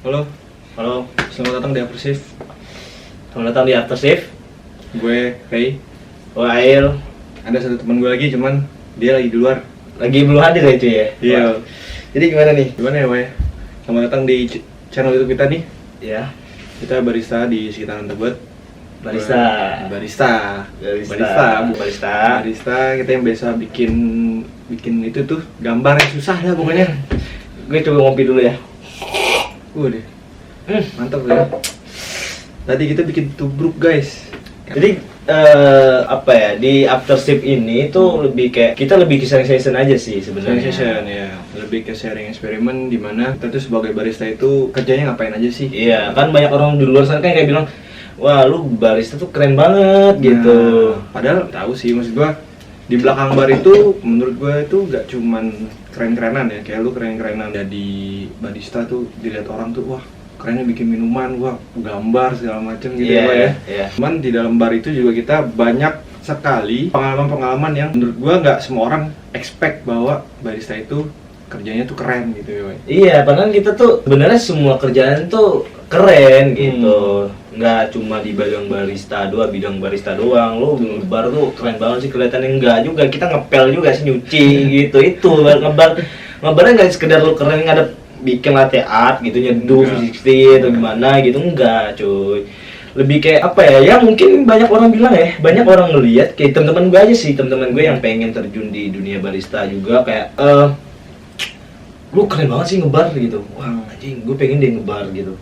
Halo, Halo, selamat datang di Aftershift. selamat datang di Aftershift. Gue Ray. Wail, Ada satu teman gue lagi, cuman dia lagi di luar. lagi belum hadir ya cuy ya? Iya. Wah. Jadi gimana nih? Gimana ya, Wei? Selamat datang di channel YouTube kita nih. Ya, Kita barista di sekitaran Tebet. barista. Barista. Barista. Kita yang biasa bikin itu tuh gambar yang susah ya pokoknya. Gue coba ngopi dulu ya. Deh. Mantap ya. Tadi kita bikin tubruk, guys. Jadi apa ya, di Aftershift ini tuh lebih kayak kita lebih ke sharing-sharing aja sih sebenarnya. Session ya, lebih ke sharing eksperimen di mana kita tuh sebagai barista itu kerjanya ngapain aja sih? Iya, kan banyak orang di luar sana kan kayak bilang, wah lu barista tuh keren banget gitu. Padahal tahu sih, maksud gua di belakang bar itu menurut gua itu gak cuman keren-kerenan ya, kayak lu keren-kerenan jadi barista tuh dilihat orang tuh wah kerennya bikin minuman, wah gambar segala macem gitu Iya, ya, Pak, ya. iya. Cuman di dalam bar itu juga kita banyak sekali pengalaman-pengalaman yang menurut gua nggak semua orang expect bahwa barista itu kerjanya tuh keren gitu ya, Pak. Iya, padahal kita tuh sebenarnya semua kerjaan tuh keren gitu. Nggak cuma di bidang barista doang. Lo ngebar tuh keren banget sih kelihatannya, enggak juga. Kita ngepel juga sih, nyuci gitu. Itu ngebarnya nggak sekedar lo keren ada bikin latte art gitu, nyeduh atau gimana gitu, enggak cuy. Lebih kayak apa ya, ya mungkin banyak orang bilang ya, banyak orang ngelihat kayak teman-teman gue aja sih, teman-teman gue yang pengen terjun di dunia barista juga kayak lu keren banget sih ngebar gitu. Wah anjing, gue pengen deh ngebar gitu,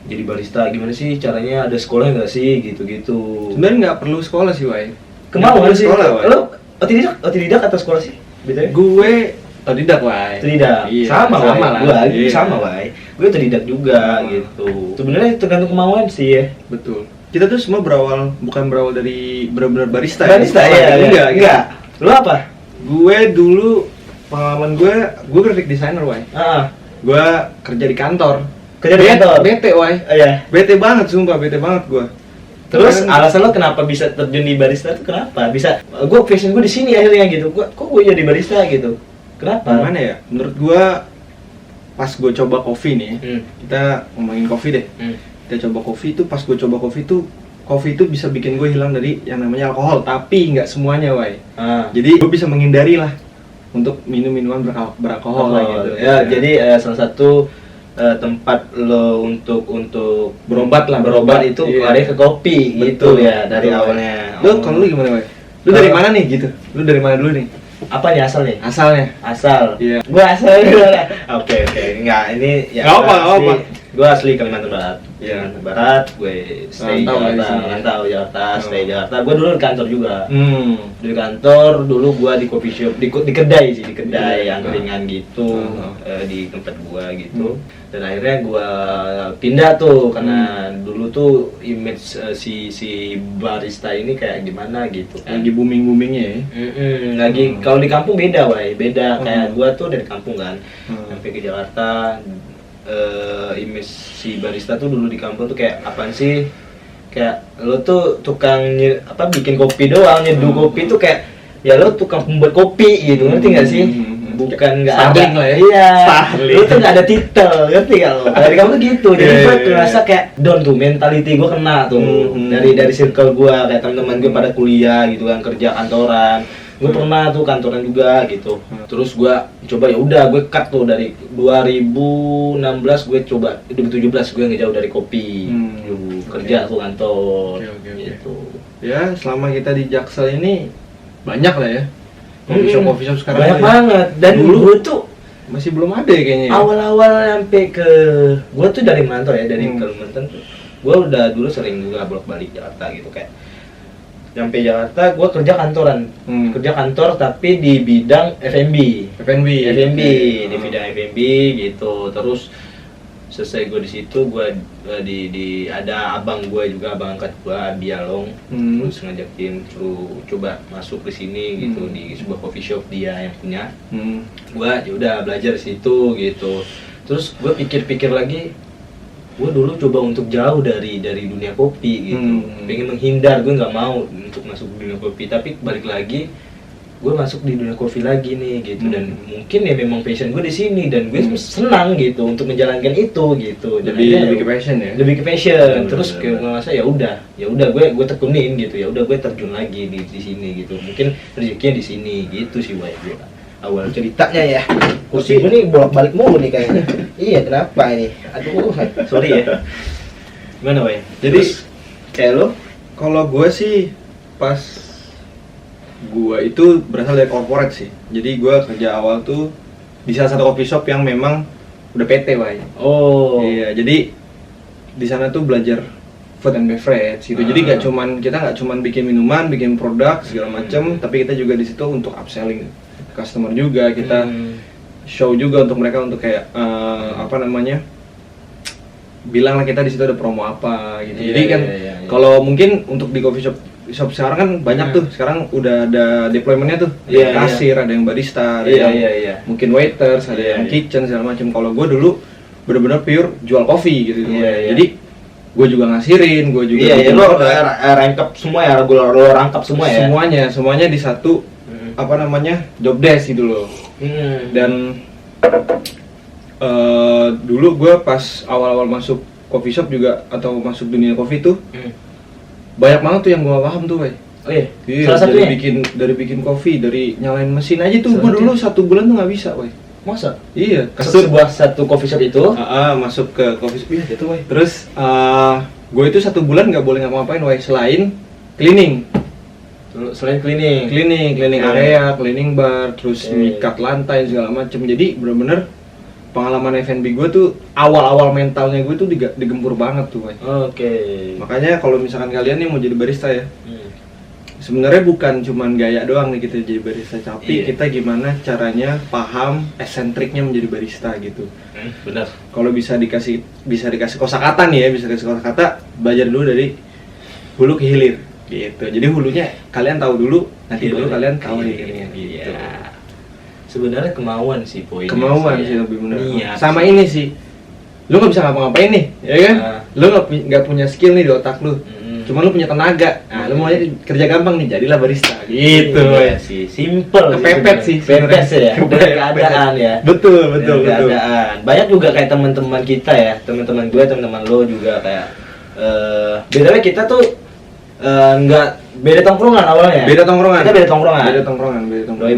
jadi barista. Gimana sih caranya, ada sekolah nggak sih gitu-gitu. Sebenarnya nggak perlu sekolah sih, Wai. Kemauan sih. Sekolah, Wai. Lo otodidak atau sekolah sih betulnya? Gue otodidak, Wai. Otodidak. Iya, sama lah. Gue Iya. sama Wai. Gue otodidak juga gitu. Sebenarnya tergantung kemauan sih ya. Betul. Kita tuh semua bukan berawal dari benar-benar barista. Barista ya. Enggak. Lo apa? Gue dulu pengalaman gue graphic designer, Wai. Gue kerja di kantor. Kerja di kantor. Bete, Wai. Iya. Bete banget, sumpah bete banget gue. Terus alasan lo kenapa bisa terjun di barista tuh kenapa? Bisa gue passion gue di sini akhirnya gitu. Kok gue jadi barista gitu? Kenapa? Gimana ya? Menurut gue pas gue coba kopi nih, kita ngomongin kopi deh. Kita coba kopi itu, pas gue coba kopi itu bisa bikin gue hilang dari yang namanya alkohol, tapi nggak semuanya, Wai. Jadi gue bisa menghindari lah untuk minum minuman beralkohol lah gitu. Ya, jadi salah satu tempat lo untuk berobat itu lari ke kopi. Betul. Gitu ya dari awalnya. Lo kalau lu gimana, Wai? Lu dari mana nih gitu? Lu dari mana dulu nih? Apa nih asalnya? Asal. Iya. Gua asal gimana? Oke. Enggak, ini ya. Nggak apa. Gua asli Kalimantan Barat. Iya. Kalimantan Barat, gue stay Rantau Jakarta, Oh. stay Jakarta. Gua dulu di kantor juga. Di kantor dulu gua di coffee shop, di kedai sih, di kedai Iya. angkringan gitu, di tempat gua gitu. Dan akhirnya gua pindah tuh karena dulu tuh image si barista ini kayak gimana gitu kan. Lagi booming-boomingnya ya. Lagi kalau di kampung beda, Wai. Beda kayak gua tuh dari kampung kan. Sampai ke Jakarta, image si barista tuh dulu di kampung tuh kayak apaan sih? Kayak lo tuh tukang bikin kopi doang, nyeduh kopi tuh kayak ya lo tukang pembuat kopi gitu, ngerti nggak sih? Bukan nggak ada. Starling lah ya. Iya. Starling. Lo tuh nggak ada titel, ngerti nggak lo? Dari kamu tuh gitu. Jadi Iya, gue iya. ngerasa kayak down tuh, mentality gue kena tuh. Dari circle gue, kayak teman-teman gue pada kuliah gitu kan, kerja kantoran. Gue pernah tuh kantoran juga gitu. Terus gue coba ya udah gue cut tuh dari 2016 gue coba 2017 gue ngejauh dari kopi. Kerja tuh kantor. Oke. Gitu. Ya, selama kita di Jaksel ini banyak lah ya. Coffee shop sekarang banyak ya. banget. Dan Dulu gue tuh masih belum ada ya kayaknya. awal-awal sampai ke gue tuh dari Mantor ya, dari Kalimantan tuh. Gue udah dulu sering juga bolak-balik Jakarta gitu kayak. Sampai Jakarta gue kerja kantoran. Kerja kantor tapi di bidang F&B. F&B. Di bidang F&B gitu. Terus selesai gue di situ, gue ada abang gue juga, abang angkat gue Bialong. Terus ngajakin lu coba masuk di sini gitu, di sebuah coffee shop dia yang punya. Gue ya udah belajar di situ gitu. Terus gue pikir-pikir lagi, gue dulu coba untuk jauh dari dunia kopi gitu. Pengen menghindar, gue nggak mau untuk masuk dunia kopi, tapi balik lagi gue masuk di dunia kopi lagi nih gitu, dan mungkin ya memang passion gue di sini dan gue senang gitu untuk menjalankan itu gitu. Dan jadi lebih ke passion ya. Lebih ke passion. Bener, Terus bener, kayak ngerasa ya udah gue tekunin gitu, ya udah gue terjun lagi di sini gitu. Mungkin rezekinya di sini gitu sih Wai, gue awal ceritanya ya. Kursi gue nih bolak-balik mulu nih kayaknya. Iya, kenapa ini? Aduh, sorry ya. Gimana Wai? Jadi kayak lo? Kalau gue sih pas gue itu berasal dari corporate sih. Jadi gue kerja awal tuh di salah satu coffee shop yang memang udah PT, Wai. Oh. Iya, jadi di sana tuh belajar food and beverage gitu. Jadi kita nggak cuman bikin minuman, bikin produk segala macem, tapi kita juga di situ untuk upselling customer juga. Kita show juga untuk mereka untuk kayak bilang lah kita di situ ada promo apa gitu. Jadi kan kalau mungkin untuk di coffee shop sekarang kan banyak tuh, sekarang udah ada deploymentnya tuh, ada kasir, ada yang barista, ada yang mungkin waiters, ada yang kitchen segala macam. Kalau gue dulu benar-benar pure jual kopi gitu. Jadi gue juga ngasirin, gue juga lo rangkap semua ya, lo rangkap semua ya. Semuanya di satu job desk gitu loh. Dan dulu gue pas awal-awal masuk coffee shop juga atau masuk dunia kopi tuh banyak banget tuh yang gue paham tuh, Wei. Oh iya. Salah satunya dari bikin kopi, dari nyalain mesin aja tuh gue dulu 1 bulan tuh nggak bisa, Wei. Masa? Iya. Satu coffee shop itu? Masuk ke coffee shop itu, Wei. Terus gue itu 1 bulan nggak boleh ngapa-ngapain, Wei, selain cleaning. Cleaning area, cleaning bar, terus nyikat lantai segala macem. Jadi bener-bener pengalaman F&B gue tuh awal-awal mentalnya gue tuh digempur banget tuh, Wei. Makanya kalau misalkan kalian nih mau jadi barista ya, sebenarnya bukan cuman gaya doang nih kita jadi barista, tapi kita gimana caranya paham eksentriknya menjadi barista gitu. Benar. Kalau bisa dikasih kosakata nih ya, bisa dikasih kosakata, belajar dulu dari hulu ke hilir gitu. Jadi hulunya kalian tahu dulu, nanti baru kalian tahu hilirnya gitu. Sebenarnya kemauan sih poinnya. Kemauan sih lebih benar. Sama sih. ini sih, lu nggak bisa ngapa-ngapain nih, ya kan? Lu nggak punya skill nih di otak lu, cuma lu punya tenaga. Nah, lu mau kerja gampang nih, jadilah barista. Gitu. Iya sih, simple. Kepepet sih. Pepet ya. Keadaan ya. Betul. Keadaan. Banyak juga kayak teman-teman kita ya, teman-teman gue, teman-teman lo juga kayak. Bedanya kita tuh nggak beda tongkrongan awalnya. Beda tongkrongan. Kita beda tongkrongan. Beda tongkrongan. Dia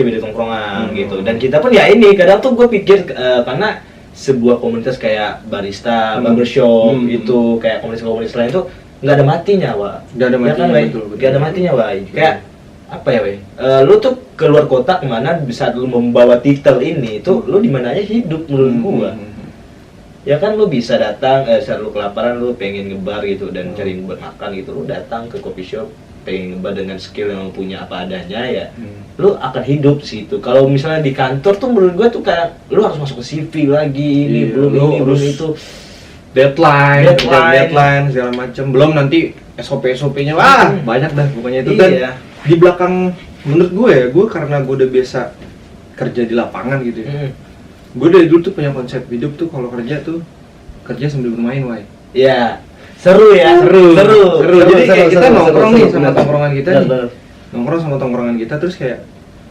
beda tongkrongan gitu. Dan kita pun ya ini kadang tuh gue pikir karena sebuah komunitas kayak barista, barbershop itu kayak komunitas lain tuh nggak ada matinya, Wak. Nggak ada matinya, ya kan, betul. Nggak ada matinya, Wak. Kayak apa ya, Wei? Lu tuh keluar kota kemana bisa lu membawa titel ini itu lu di mana aja hidup menurut gua. Ya kan lu bisa datang saat lu kelaparan lu pengen ngebar gitu dan cari buat makan gitu, lu datang ke coffee shop pengen ngebar dengan skill yang lu punya apa adanya ya. Lu akan hidup situ. Kalau misalnya di kantor tuh menurut gua tuh kayak lu harus masuk ke CV lagi, ini belum itu deadline segala macam. Belum nanti SOP-nya banyak dah pokoknya itu. Dan di belakang menurut gue karena gue udah biasa kerja di lapangan gitu ya. Gue dari dulu tuh punya konsep hidup tuh kalau kerja sambil bermain, Wai. Iya. Seru ya. Seru. Jadi kayak kita nongkrong nih sama tongkrongan kita nih. Nongkrong sama tongkrongan kita terus kayak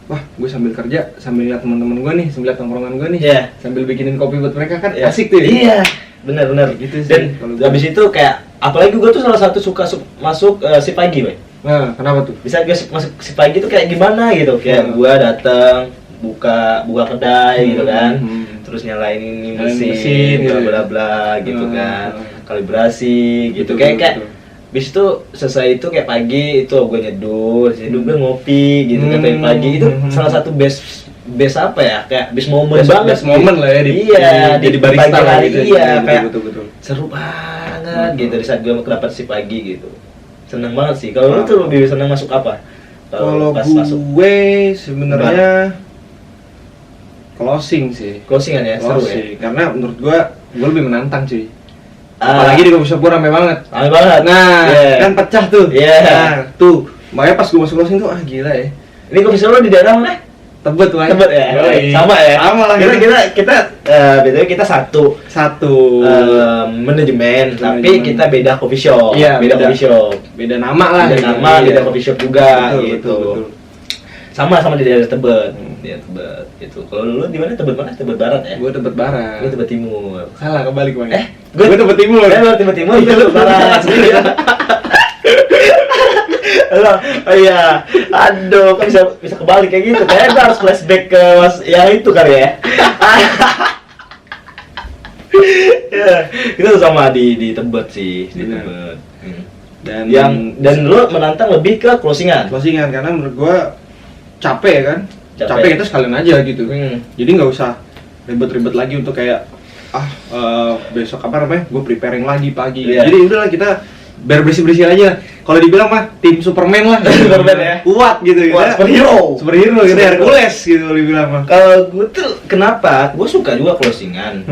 wah, gue sambil kerja, sambil lihat teman-teman gue nih, sambil lihat tongkrongan gue nih, sambil bikinin kopi buat mereka kan asik tuh. Iya, benar. Gitu sih. Dan habis itu kayak apalagi gue tuh salah satu suka masuk si pagi, Bay. Nah, kenapa tuh? Bisa gue masuk si pagi tuh kayak gimana gitu. Kayak gue datang buka kedai gitu kan. Terus nyalain ini mesin bla bla gitu kan. Kalibrasi gitu. Kayak bis itu selesai itu kayak pagi itu gue nyeduh gue ngopi gitu kan pagi itu salah satu best apa ya kayak best moment banget. Best moment lah ya di barista lah gitu. Iya, kayak betul. Seru banget gitu di saat gue dapat si pagi gitu. Seneng banget sih. Kalau lu tuh lebih seneng masuk apa? Kalau gue sebenarnya closing kan ya, seru ya. Karena menurut gue lebih menantang cuy. Apalagi di coffee shop gue rame banget. Nah, kan pecah tuh. Nah, tuh. Makanya pas gue masuk closing tuh gila ya. Ini coffee shop lo di daerah mana? Tebet ya. Sama ya. Sama lah. Kita satu manajemen, tapi kita beda coffee shop. Iya, beda coffee shop. Beda nama lah. Beda coffee shop juga gitu. Betul. Sama di daerah Tebet. Di daerah Tebet itu. Kalau lu di mana? Tebet mana? Tebet Barat ya? Gue Tebet Barat. Gue Tebet Timur. Salah, kebalik Bang. Gue Tebet Timur. Tebet Timur, itu Tebet Barat. Halo, oh iya, aduh, kan bisa kebalik kayak gitu. Kayaknya gue harus flashback ke yang itu kali ya. Ya, itu sama di Tebet sih, di Tebet. Dan lu menantang lebih ke closingan Karena menurut gue capek kan. Capek kita sekalian aja gitu. Jadi nggak usah ribet-ribet lagi untuk kayak besok apa namanya? Gue preparing lagi pagi. Jadi udahlah kita bersih aja. Kalau dibilang mah tim Superman lah, Superman ya. Kuat gitu ya. Superhero gitu, Hercules gitu dibilang mah. Kalau gue tuh kenapa? Gue suka juga closingan.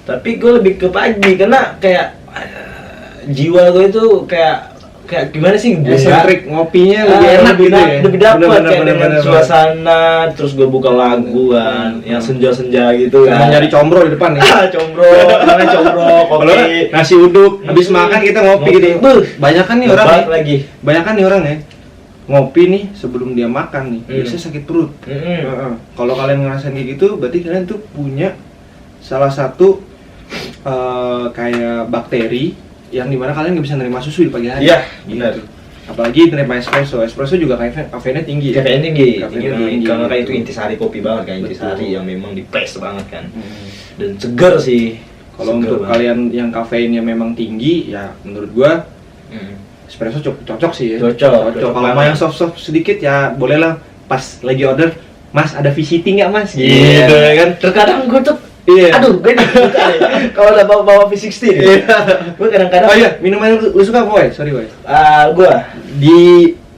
Tapi gue lebih ke pagi karena kayak jiwa gue itu kayak gimana sih? Trik ngopinya lebih enak gitu ya. Lebih dapat kayak dengan suasana, terus gue buka lagu kan, yang senja-senja gitu kan. Nyari combro di depan nih. Combro, kopi, nasi uduk, habis makan kita ngopi gitu. Banyakan nih orang ya. Ngopi nih sebelum dia makan nih, biasanya sakit perut. Kalau kalian ngerasain kayak gitu, berarti kalian tuh punya salah satu kayak bakteri yang dimana kalian nggak bisa nerima susu di pagi hari. Iya, benar. Apalagi nerima espresso juga kafeinnya tinggi. Kafeinnya tinggi. Karena kayak itu intisari kopi banget kan, intisari yang memang di press banget kan. Dan segar sih. Kalau untuk kalian yang kafeinnya memang tinggi, ya menurut gua espresso cocok sih ya. Cocok. Kalau mau yang soft sedikit ya bolehlah pas lagi order, Mas ada visiting nggak Mas? Gitu kan. Terkadang gua tuh aduh, gue kalau udah bawa V60 nih. Gue kadang-kadang. Oh iya, minuman lu suka apa, Boy? Sorry, Boy. Gue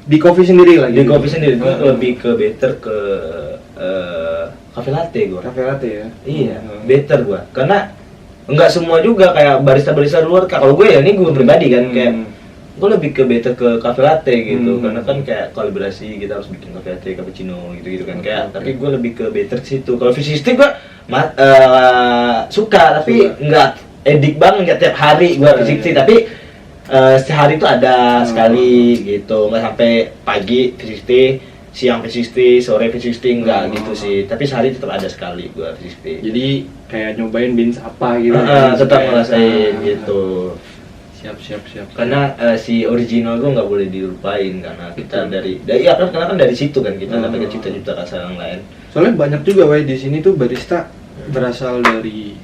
di coffee sendiri lagi. Di coffee sendiri, gue lebih ke better ke cafe latte gue. Cafe latte ya. Iya, better gue. Karena enggak semua juga kayak barista luar. Kalau gue ya, ini gue pribadi kan kayak gue lebih ke better ke cafe latte gitu. Karena kan kayak kalibrasi kita harus bikin cafe latte, cappuccino gitu kan kayak. Tapi gue lebih ke better ke situ. Kalau V60 gue suka tapi enggak edik banget, enggak tiap hari gua V60 tapi sehari itu ada sekali gitu, enggak sampai pagi V60, siang V60, sore V60 enggak gitu sih, tapi sehari tetap ada sekali gua V60. Jadi kayak nyobain beans apa gitu. Tetap ngerasain gitu. Siap. Karena si original gua nggak boleh dilupain karena kita karena kan dari situ kan kita dapat cita-cita rasa yang lain. Soalnya banyak juga di sini tuh barista berasal dari,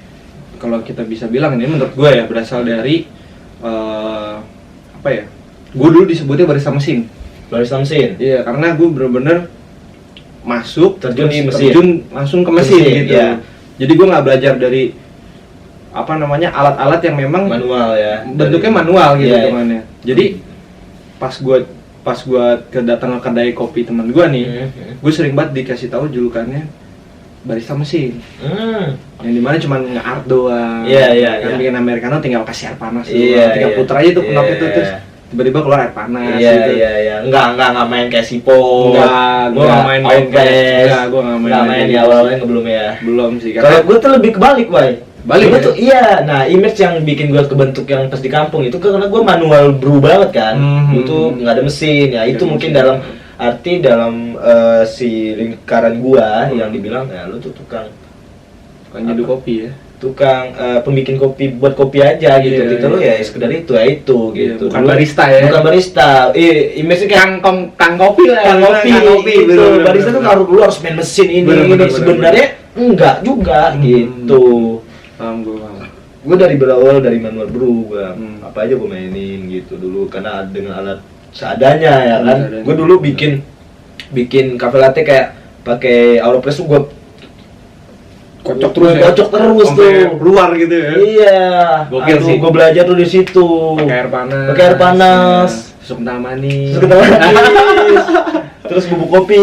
kalau kita bisa bilang ini menurut gue ya, berasal dari apa ya? Gue dulu disebutnya barista mesin. Iya, karena gue bener-bener terjun langsung ke mesin gitu. Iya. Jadi gue nggak belajar dari alat-alat yang memang manual ya. Bentuknya manual gitu temannya. Jadi pas gue kedatangan kedai kopi teman gue nih, gue sering banget dikasih tahu julukannya barista mesin. Yang dimana cuma nge-art doang. Kan bikin americano tinggal kasih air panas doang. Tinggal puter aja tuh knob itu terus tiba-tiba keluar air panas gitu. Enggak main kayak Sipo. Gue enggak main kayak gue enggak main di awal-awalnya belum ya. Belum sih. Kalau gue tuh lebih kebalik, Boy. Balik tuh nah image yang bikin gue kebentuk yang pas di kampung itu karena gue manual brew banget kan. Gue tuh nggak ada mesin ya, itu mungkin dalam si lingkaran gua yang dibilang ya lu tuh tukang nyeduh kopi ya, tukang pembikin kopi, buat kopi aja gitu. Gitu lo ya sekedar itu gitu. Bukan barista ya. Bukan barista. Image kayak kang kopi lah. Kang kopi gitu. Barista tuh lu harus main mesin ini. Sebenarnya enggak juga gitu. Gue dari berawal dari manual brew, apa aja gue mainin gitu dulu karena dengan alat seadanya ya kan. Gue dulu bikin cafe latte kayak pakai Aeropress tuh gue kocok terus sampai tuh keluar gitu ya. Iya. Gokil sih. Gue belajar tuh di situ. Pakai air panas. Kental manis. Terus bubuk kopi.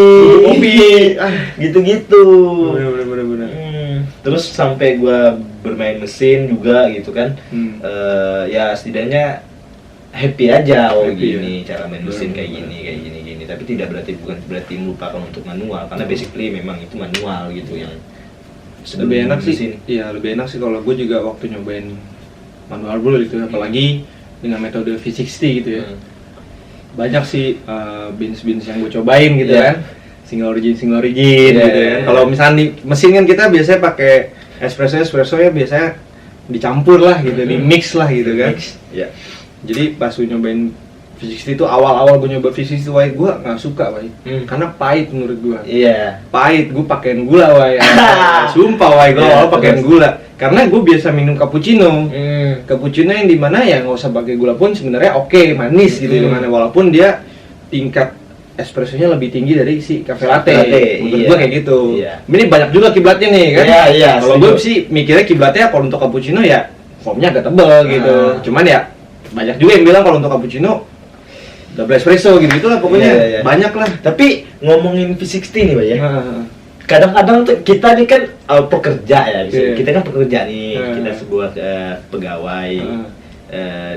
Gitu-gitu. Bener. Terus sampai gue bermain mesin juga gitu kan. Ya setidaknya happy aja gini ya. Cara main mesin kayak gini. Tapi tidak bukan berarti melupakan untuk manual karena basically memang itu manual gitu yang lebih enak sih. Iya, lebih enak sih kalau gue juga waktu nyobain manual brew gitu, apalagi dengan metode V60 gitu ya. Banyak sih beans yang gue cobain gitu kan. single origin Iya, gitu iya. kan. Kalau misalnya di mesin kan kita biasanya pakai espresso ya biasanya dicampur lah gitu, di mix lah gitu kan. Iya. Jadi pas gue nyobain V60 itu awal-awal gue nyoba V60 white gue nggak suka Wai. Karena pahit menurut gue. Iya. Pahit, gue pakein gula Wai. Sumpah Wai, gue Iya, awal pakein terus? gula. Karena gue biasa minum cappuccino. Hmm. Cappuccino yang dimana ya nggak usah pakai gula pun sebenarnya oke, manis gitu dimana, walaupun dia tingkat espressonya lebih tinggi dari si cafe latte. Menurut iya. gue kayak gitu. Iya. Ini banyak juga kiblatnya nih kan. Iya, iya, Kalau setuju. gue sih mikirnya kiblatnya kalau untuk cappuccino ya foamnya agak tebel gitu. Cuman ya banyak juga yang bilang kalau untuk cappuccino double espresso gitu lah pokoknya. Iya, iya. Banyak lah. Tapi ngomongin V60 nih, Pak ya. Heeh. Kadang-kadang tuh kita nih kan pekerja ya, Iya. kita kan pekerja nih, Iya. kita sebuah pegawai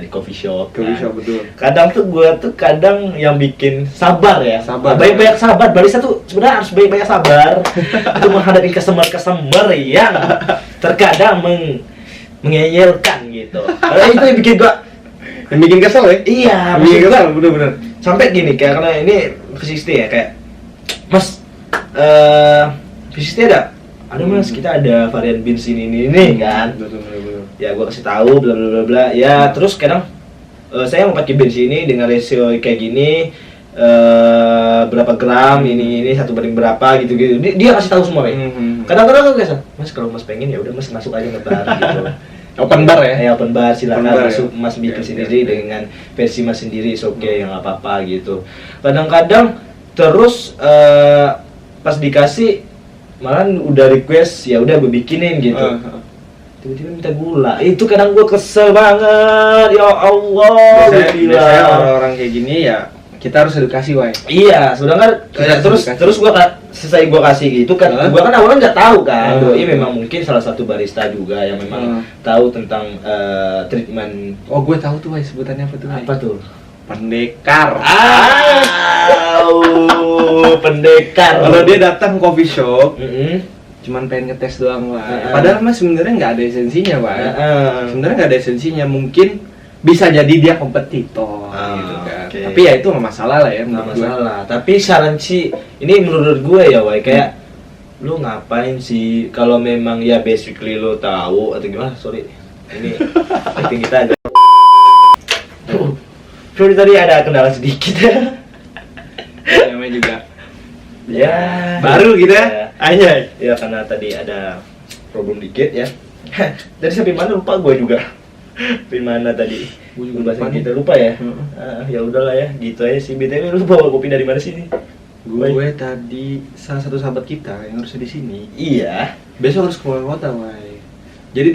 di coffee shop. Coffee kan. shop, betul. Kadang tuh gue tuh kadang yang bikin sabar ya. Sabar. Banyak-banyak sabar. Barista tuh sebenarnya harus banyak-banyak sabar untuk menghadapi customer yang terkadang mengeyelkan gitu. Karena itu yang bikin gua Yang bikin kesel ya? iya, Yang bikin maksud gua kesel, bener-bener. sampai gini karena ini V60 ya kayak Mas V60 ada Mas, kita ada varian beans ini kan. Betul. Ya gua kasih tahu bla bla bla bla. Ya terus kadang saya mau pakai beans ini dengan rasio kayak gini berapa gram ini satu banding berapa gitu. Dia kasih tahu semua, Pak. Kadang-kadang aku kayak, Mas kalau Mas pengen ya udah Mas masuk aja ngebar gitu. Open bar ya? Open bar silakan Open bar, masuk, ya? Mas bikin Oke, sendiri oke. dengan versi Mas sendiri, oke yang nggak apa-apa gitu. Kadang-kadang terus pas dikasih malah udah request ya udah gue bikinin gitu. Tiba-tiba minta gula. Itu kadang gue kesel banget. Ya Allah, Biasanya orang-orang kayak gini ya kita harus edukasi, Wai. Iya, sedangkan Kita terus gua selesai gua kasih gitu kan, gua kan awalnya nggak tahu kan. Doi Hmm. memang mungkin salah satu barista juga yang memang tahu tentang treatment Oh, gue tahu tuh, Wai, sebutannya apa tuh, Wai? apa tuh? Pendekar. Pendekar. Kalau dia datang coffee shop, Mm-mm. cuman pengen ngetes doang, Wai. Padahal mah sebenarnya nggak ada esensinya, Wai. Sebenarnya nggak ada esensinya, mungkin bisa jadi dia kompetitor gitu kan. Oke. Tapi ya itu nggak masalah lah ya Nggak menurut gue. masalah. Tapi saran sih, ini menurut gue ya, Wai, kayak lu ngapain sih kalau memang ya basically lu tahu atau gimana? Sorry, ini acting kita agak. Sorry tadi ada kendala sedikit. Namanya juga Ya, baru gitu ya. Anjay. Ya karena tadi ada problem dikit ya. Dari sampai mana lupa gue juga. Dari mana tadi? Gue juga Bahasa lupa nih. kita lupa ya. Ya udahlah ya, gitu aja sih. BTW lu bawa kopi dari mana sih nih? Gue tadi salah satu sahabat kita yang harusnya di sini. Iya. Besok harus keluar kota, Wai. Jadi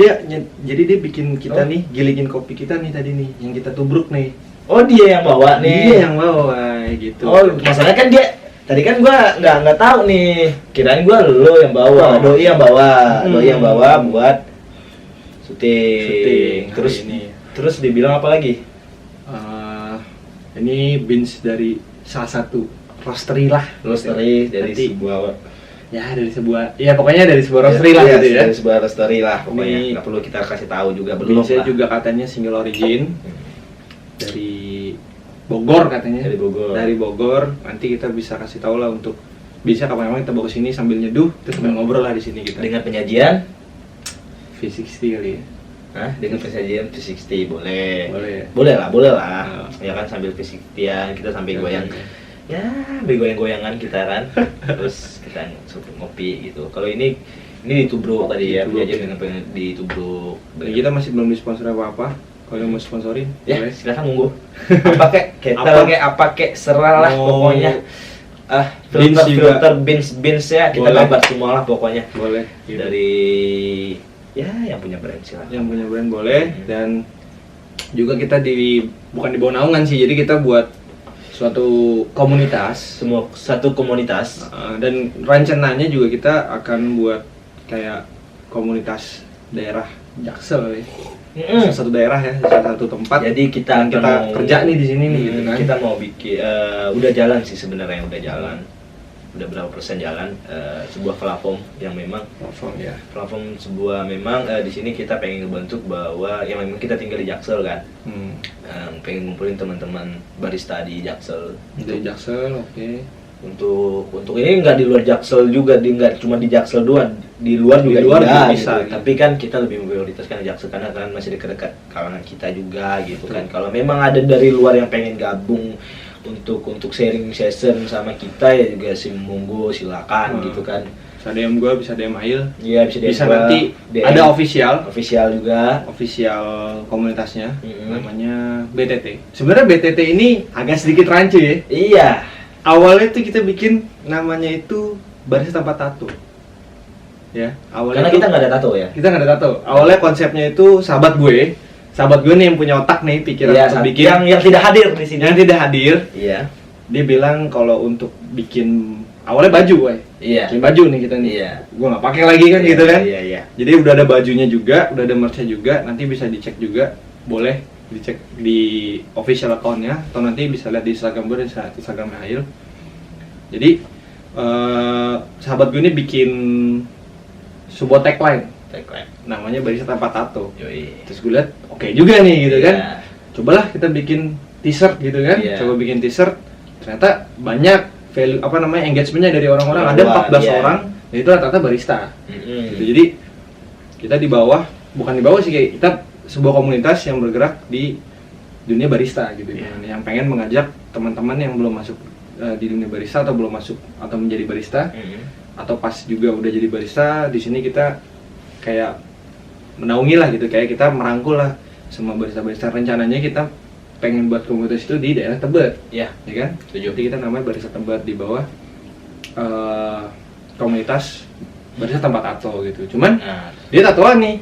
dia bikin kita nih, gilingin kopi kita nih tadi nih, yang kita tubruk nih. Oh dia yang bawa nih. Dia yang bawa, Wai, gitu. Oh masalahnya kan dia tadi kan gua nggak tahu nih. Kirain gua lo yang bawa, doi yang bawa, doi yang bawa buat syuting. Terus Terus dia bilang apa lagi? ini beans dari salah satu roastery lah. Roastery dari Nanti- sebuah ya pokoknya dari sebuah roastery lah Iya, gitu ya. dari sebuah roastery lah pokoknya. Ini- Nggak perlu kita kasih tahu juga belum Beansnya lah. juga katanya single origin dari Bogor katanya. Dari Bogor. Nanti kita bisa kasih tahu lah untuk bisa kapan-kapan kita bawa ke sini sambil nyeduh, terus sambil ngobrol lah di sini kita. Dengan penyajian, V60 kali ya. dengan penyajian V60 boleh. Boleh. Boleh lah. Ya kan sambil V60-an kita sambil goyang. Ya, goyang-goyangan kita kan. Terus kita ngopi gitu. Kalau ini ditubruk tadi ya, Ditubruk. penyajian dengan ditubruk. Kita masih belum disponsori apa-apa. Kalau yang mau sponsorin, Ya, boleh. silakan monggo. Apa kek? Apa kek serah lah Mau pokoknya. beans juga. Filter beans ya kita Boleh. gambar semua lah pokoknya. Boleh. Gitu. Dari ya yang punya brand silakan. Yang punya brand boleh, dan juga kita bukan di bawah naungan sih, jadi kita buat suatu komunitas. Semua satu komunitas. Dan rencananya juga kita akan buat kayak komunitas daerah Jaksel ya. Salah satu daerah ya, salah satu tempat. Jadi kita yang kita kerja nih di sini nih gitu kan. Kita mau bikin udah jalan sih sebenarnya, udah jalan. Udah berapa persen jalan sebuah platform yang memang platform sebuah memang di sini kita pengen ngebentuk bahwa yang memang kita tinggal di Jaksel kan. Pengen ngumpulin teman-teman barista di Jaksel. Dari Jaksel, oke. Untuk ini nggak di luar Jaksel juga, nggak cuma di Jaksel doang, di luar juga bisa gitu. Tapi kan kita lebih memprioritaskan Jaksel karena kan masih dekat-dekat kalangan kita juga gitu kan. Kalau memang ada dari luar yang pengen gabung untuk sharing session sama kita ya juga monggo silakan gitu kan. Bisa DM gue, bisa DM Ail. Iya, bisa nanti DM. ada official juga, official komunitasnya namanya BTT. Sebenarnya BTT ini agak sedikit rancu ya. Iya. Awalnya tuh kita bikin namanya itu Barista Tanpa Tato. Ya, awalnya karena kita nggak ada tato ya. Kita nggak ada tato. Awalnya konsepnya itu sahabat gue nih yang punya otak nih, pikiran untuk bikin yang tidak hadir di sini. Yang tidak hadir. Iya. Dia bilang kalau untuk bikin awalnya baju, gue. Iya. Bikin baju nih kita nih. Iya. Gua nggak pakai lagi kan gitu kan. Iya. Jadi udah ada bajunya juga, udah ada merch-nya juga. Nanti bisa dicek juga, boleh dicek di official account-nya atau nanti bisa lihat di Instagram gue dan Instagram Ail. Jadi sahabat gue ini bikin sebuah tagline namanya Barista Tanpa Tato. Yoi. Terus gue lihat oke juga nih gitu kan. Iya. Cobalah kita bikin t-shirt gitu kan. Iya. Coba bikin t-shirt. Ternyata banyak value engagementnya dari orang-orang. Ada 14 orang dan itu rata-rata barista. Gitu. Jadi kita bukan di bawah sih, kayak kita sebuah komunitas yang bergerak di dunia barista gitu. Yang pengen mengajak teman-teman yang belum masuk di dunia barista atau belum masuk atau menjadi barista atau pas juga udah jadi barista, di sini kita kayak menaungi lah gitu, kayak kita merangkul lah semua barista-barista. Rencananya kita pengen buat komunitas itu di daerah Tebet, ya kan? Jadi kita namanya Barista Tebet di bawah komunitas Barista Tanpa Tato gitu. Cuman dia tatoan nih.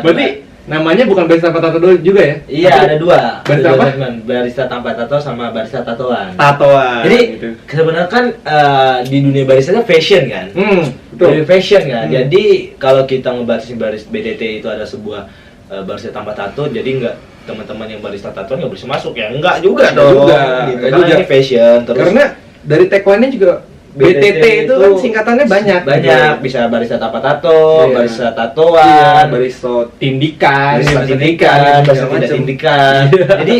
Berarti namanya bukan Barista Tanpa Tato juga ya? Iya, ada dua. Barista apa? Barista Tanpa Tato sama Barista Tatoan. Jadi gitu. Sebenarnya kan di dunia barista itu fashion kan? Betul. Fashion kan. Jadi kalau kita ngebatasin barista BTT itu ada sebuah barista tanpa tato, jadi nggak teman-teman yang barista tato nggak bisa masuk ya? Enggak juga dong. Gitu. Karena ini fashion. Terus karena dari tagline-nya juga BTT itu kan singkatannya banyak. Bisa barista tanpa tato, barista tatoan, barista tindikan, barista tidak tindikan. Jadi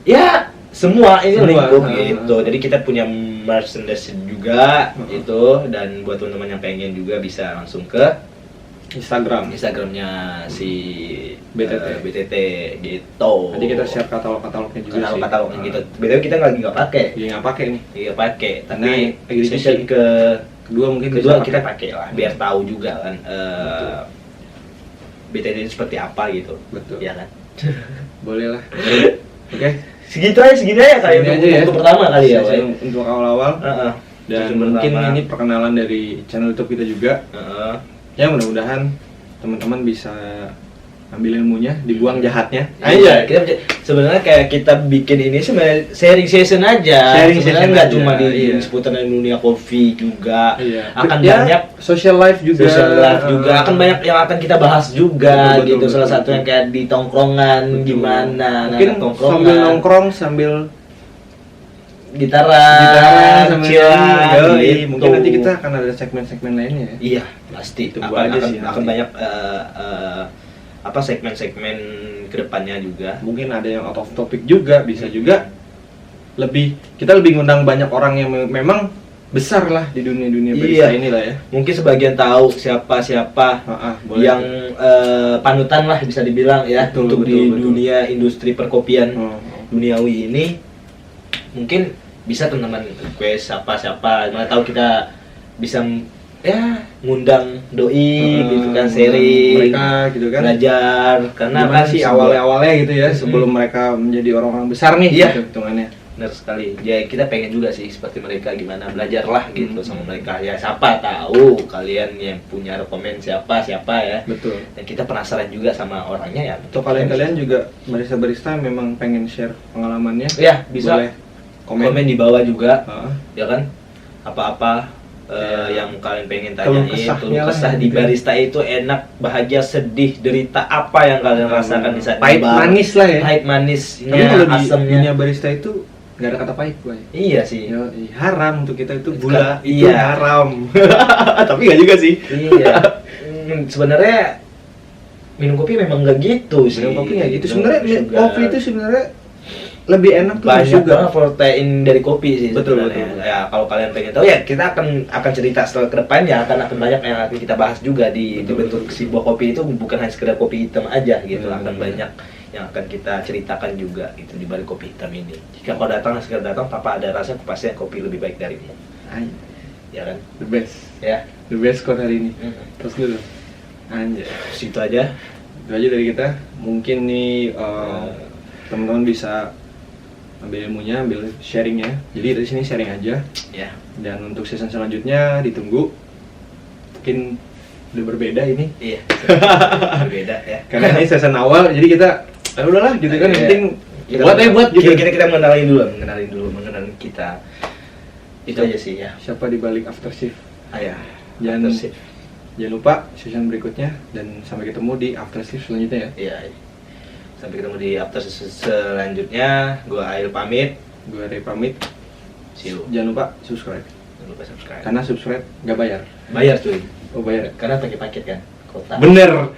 ya semua ini lingkup gitu. Jadi kita punya merchandise juga itu, dan buat teman-teman yang pengen juga bisa langsung ke Instagramnya si BTT gitu. Nanti kita share katalognya juga sih. Katalognya gitu. BTW kita nggak pakai. Iya nggak pakai nih. Iya pakai. Tapi sesi kedua kita pakai lah, biar tahu juga kan BTT itu seperti apa gitu. Betul. Ya kan. Boleh lah. Oke. Segini aja kali untuk pertama kali ya. Untuk awal-awal. Dan mungkin ini perkenalan dari channel YouTube kita juga. Ya mudah-mudahan teman-teman bisa ambil ilmunya, dibuang jahatnya. Iya, kita sebenarnya kayak kita bikin ini sebenarnya sharing session aja. Sebenarnya nggak cuma di seputar dunia kopi juga. Akan banyak social life juga. Akan banyak yang akan kita bahas juga gitu. Salah satu yang kayak di tongkrongan gimana. Mungkin sambil nongkrong sambil gitaran sambil gitu. Mungkin nanti kita akan ada segmen-segmen lainnya ya. Iya, pasti. Akan banyak segmen-segmen kedepannya juga. Mungkin ada yang out of topic juga, bisa juga kita lebih ngundang banyak orang yang memang besar lah di dunia barista inilah ya. Mungkin sebagian tahu siapa yang panutan lah bisa dibilang ya, untuk di dunia industri perkopian duniawi ini. Mungkin bisa teman-teman request siapa, mana tahu kita bisa ngundang doi gitu kan, sharing mereka gitu kan, belajar, karena kan sih awalnya gitu ya, sebelum mereka menjadi orang-orang besar nih hitungannya. Benar sekali. Ya kita pengen juga sih seperti mereka, gimana belajarlah gitu sama mereka ya. Siapa tahu kalian yang punya rekomend siapa ya. Betul. Dan kita penasaran juga sama orangnya ya. Atau kalian juga barista-barista memang pengen share pengalamannya, ya bisa boleh komen di bawah juga, ya kan, apa-apa yang kalian pengen tanyain, keluh kesah di barista itu enak, bahagia, sedih, derita, apa yang kalian rasakan di saat pahit manis lah ya. Pahit manisnya, tapi kalau di asamnya. dunia barista itu nggak ada kata pahit, Boy. Iya sih. Haram untuk kita itu gula, itu haram. Tapi nggak juga sih. Iya. Sebenarnya minum kopi memang nggak gitu sih. Minum kopi nggak gitu. Sebenarnya kopi itu sebenarnya lebih enak tuh banyak juga. banget protein dari kopi sih Betul, sebenarnya. betul. Ya kalau kalian pengen tahu ya kita akan cerita setelah ke depan ya akan banyak yang akan kita bahas juga di bentuk sebuah kopi itu bukan hanya sekedar kopi hitam aja gitu, Benar, akan benar. banyak yang akan kita ceritakan juga gitu di balik kopi hitam ini. Jika kau datang sekedar datang tanpa ada rasa, pasti kopi lebih baik darimu. Ay, Ya kan? the best. Ya. The best quote hari ini. Hmm. Terus dulu. Anjay. Situ aja. Itu aja dari kita. Mungkin nih teman-teman bisa ambil ilmunya, ambil sharingnya. Jadi dari sini sharing aja. Ya. Dan untuk season selanjutnya ditunggu. Mungkin udah berbeda ini. Iya. Berbeda ya. Karena ini season awal, jadi kita udahlah gitu kan. Yang Iya. penting buat gitu. Kita mengenalin dulu kita. Itu aja sih ya. Siapa di balik after shift. Ya. Jangan After shift. Jangan lupa season berikutnya dan sampai ketemu di after shift selanjutnya ya. Iya. Sampai ketemu di after selanjutnya. Gua Ail pamit. Gue Ray pamit. See you. Jangan lupa subscribe. Jangan lupa subscribe. Karena subscribe nggak bayar. Bayar cuy. Oh bayar ya? Karena pakai paket kan. Kota. Bener.